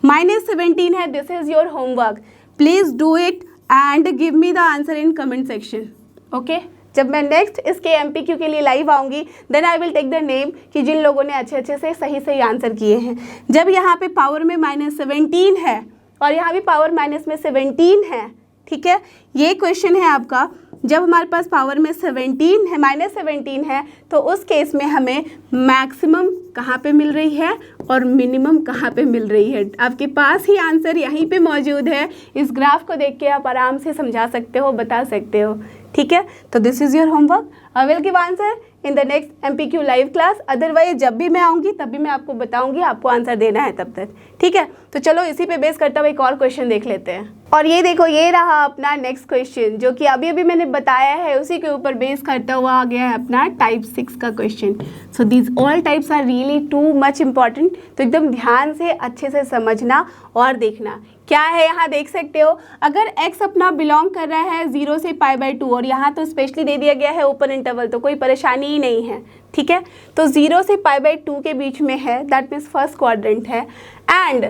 -17 है, this is your homework, please do it and give me the answer in comment section, okay. जब मैं नेक्स्ट इसके MPQ के लिए लाइव आऊँगी then I will take the name कि जिन लोगों ने अच्छे से सही आंसर किए हैं। जब यहाँ पे पावर में -17 है और यहाँ भी पावर माइनस में 17 है, ठीक है, ये क्वेश्चन है आपका। जब हमारे पास पावर में 17 है, -17 है, तो उस केस में हमें मैक्सिमम कहाँ पे मिल रही है और मिनिमम कहाँ पे मिल रही है। आपके पास ही आंसर यहीं पे मौजूद है, इस ग्राफ को देख के आप आराम से समझा सकते हो, बता सकते हो, ठीक है। तो this is your homework, I will give answer in the next MPQ live class. Otherwise जब भी मैं आऊँगी तब भी मैं आपको बताऊँगी, आपको आंसर देना है तब तक, ठीक है। तो चलो इसी पे बेस करता हुआ एक और क्वेश्चन देख लेते हैं। और ये देखो, ये रहा अपना नेक्स्ट क्वेश्चन, जो कि अभी अभी मैंने बताया है उसी के ऊपर बेस करता हुआ आ गया है अपना टाइप 6 का question. So these all types are really too much important, तो एकदम ध्यान से अच्छे से समझना और देखना। क्या है यहाँ देख सकते हो, अगर x अपना बिलोंग कर रहा है 0 से π/2 और यहाँ तो स्पेशली दे दिया गया है ओपन इंटरवल, तो कोई परेशानी ही नहीं है, ठीक है। तो 0 से π/2 के बीच में है, दैट मीन्स फर्स्ट क्वाड्रेंट है। And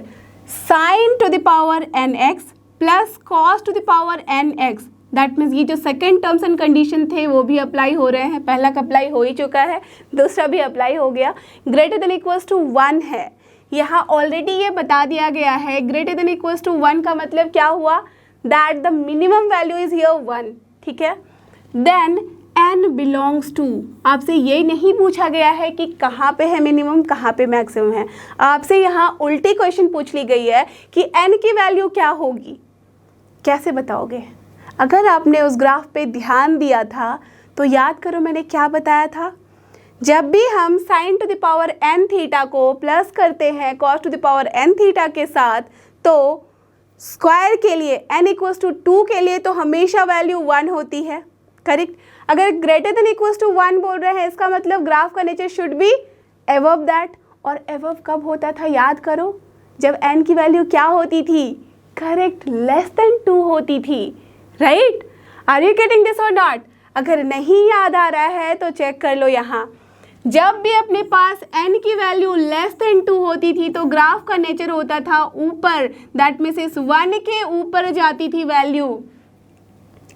sin to the power nx plus cos to the power nx, that means ये जो सेकेंड टर्म्स एंड कंडीशन थे वो भी अप्लाई हो रहे हैं। पहला का अप्लाई हो ही चुका है, दूसरा भी अप्लाई हो गया। ग्रेटर देन इक्वल्स टू 1 है, यहाँ ऑलरेडी ये बता दिया गया है। ग्रेटर देन इक्वल्स टू 1 का मतलब क्या हुआ, that the minimum value is here 1, ठीक है। देन n बिलोंग्स टू, आपसे ये नहीं पूछा गया है कि कहाँ पे है मिनिमम, कहाँ पे मैक्सिमम है। आपसे यहाँ उल्टी क्वेश्चन पूछ ली गई है कि n की वैल्यू क्या होगी, कैसे बताओगे। अगर आपने उस ग्राफ पे ध्यान दिया था तो याद करो मैंने क्या बताया था, जब भी हम sin to the power n theta को प्लस करते हैं cos to the power n theta के साथ, तो स्क्वायर के लिए n इक्वल्स टू 2 के लिए तो हमेशा वैल्यू 1 होती है, करेक्ट। अगर ग्रेटर देन इक्वल्स टू 1 बोल रहे हैं, इसका मतलब ग्राफ का nature should be above that. और एबव कब होता था याद करो, जब n की वैल्यू क्या होती थी, करेक्ट, लेस देन 2 होती थी, right. Are you getting this और नॉट। अगर नहीं याद आ रहा है तो चेक कर लो, यहाँ जब भी अपने पास n की वैल्यू लेस देन 2 होती थी तो ग्राफ का नेचर होता था ऊपर, दैट मीन्स इस 1 के ऊपर जाती थी value.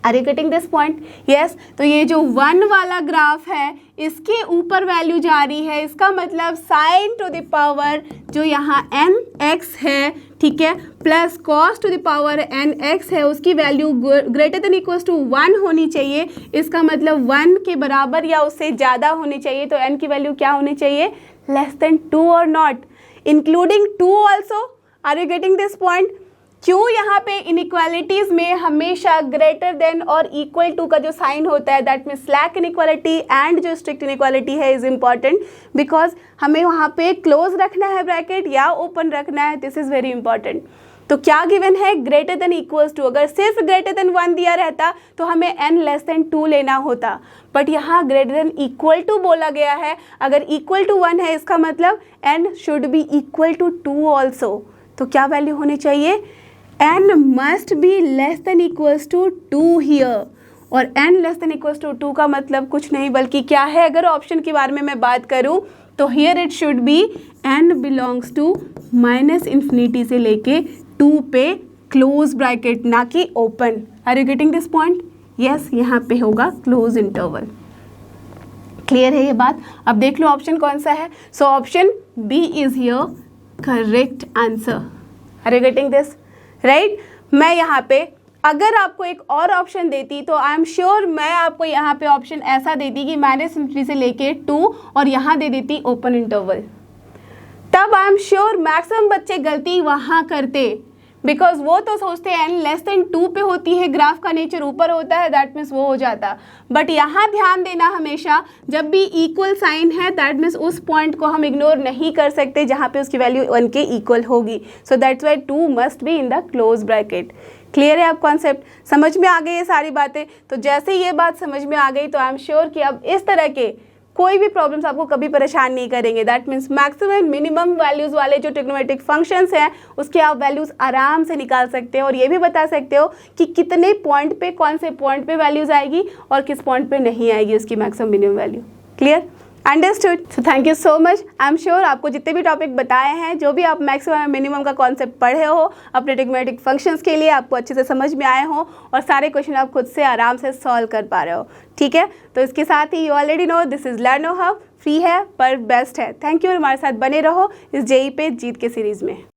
Are you getting this point, yes. तो ये जो 1 वाला ग्राफ है इसके ऊपर वैल्यू जा रही है, इसका मतलब sin टू द पावर जो यहाँ nx है, ठीक है, plus cos to the power nx है, उसकी value greater than equals to 1 होनी चाहिए। इसका मतलब 1 के बराबर या उससे ज़्यादा होनी चाहिए। तो n की वैल्यू क्या होनी चाहिए, लेस देन 2 और not including 2 also. Are you getting this point. क्यों यहाँ पे इनइक्वालिटीज़ में हमेशा ग्रेटर देन और इक्वल टू का जो साइन होता है, that mean slack inequality and जो स्ट्रिक्ट इनइक्वालिटी है इज इम्पॉर्टेंट, बिकॉज हमें वहाँ पे क्लोज रखना है ब्रैकेट या ओपन रखना है, दिस इज़ वेरी इंपॉर्टेंट। तो क्या गिवन है, ग्रेटर देन इक्वल्स टू। अगर सिर्फ ग्रेटर देन 1 दिया रहता तो हमें n लेस देन 2 लेना होता, बट यहाँ ग्रेटर देन इक्वल टू बोला गया है। अगर इक्वल टू 1 है इसका मतलब n should be equal to 2 also. तो क्या वैल्यू होनी चाहिए, n must be less than equals to 2 here. और n less than equals to 2 का मतलब कुछ नहीं बल्कि क्या है, अगर ऑप्शन के बारे में मैं बात करूं तो here it should be n belongs to -∞ से लेके 2 पे क्लोज ब्रैकेट, ना कि open. Are you getting this point, yes. यहाँ पे होगा क्लोज इंटरवल। क्लियर है ये बात। अब देख लो ऑप्शन कौन सा है। So option B is here correct answer. Are you getting this, right. मैं यहाँ पे अगर आपको एक और ऑप्शन देती तो आई एम श्योर मैं आपको यहाँ पे ऑप्शन ऐसा देती कि -∞ से लेके 2 और यहाँ दे देती ओपन इंटरवल, तब आई एम श्योर मैक्सिमम बच्चे गलती वहाँ करते, बिकॉज वो तो सोचते हैं n लेस देन 2 पे होती है, ग्राफ का नेचर ऊपर होता है, दैट मीन्स वो हो जाता। बट यहाँ ध्यान देना हमेशा जब भी इक्वल साइन है, दैट मीन्स उस पॉइंट को हम इग्नोर नहीं कर सकते जहाँ पे उसकी वैल्यू 1 के इक्वल होगी। सो that's Y 2 must be in the close bracket. Clear है, आप कॉन्सेप्ट समझ में आ गई ये सारी बातें। तो जैसे ये बात समझ में आ गई तो आई एम श्योर कि अब इस तरह के कोई भी प्रॉब्लम्स आपको कभी परेशान नहीं करेंगे। That means maximum minimum values वाले जो ट्रिग्नोमेट्रिक फंक्शंस हैं उसके आप वैल्यूज़ आराम से निकाल सकते हो और ये भी बता सकते हो कि कितने पॉइंट पे, कौन से पॉइंट पे वैल्यूज़ आएगी और किस पॉइंट पे नहीं आएगी उसकी maximum minimum value. Clear, understood. So thank you so much. I am sure आपको जितने भी टॉपिक बताए हैं, जो भी आप मैक्सिमम मिनिमम का कॉन्सेप्ट पढ़े हो अपने ट्रिग्नोमेट्रिक फंक्शंस के लिए, आपको अच्छे से समझ में आए हो और सारे क्वेश्चन आप खुद से आराम से सॉल्व कर पा रहे हो। ठीक है, तो इसके साथ ही you already know this is Learno Hub, free है पर बेस्ट है। थैंक यू, हमारे साथ बने रहो इस जेई पे जीत के सीरीज़ में।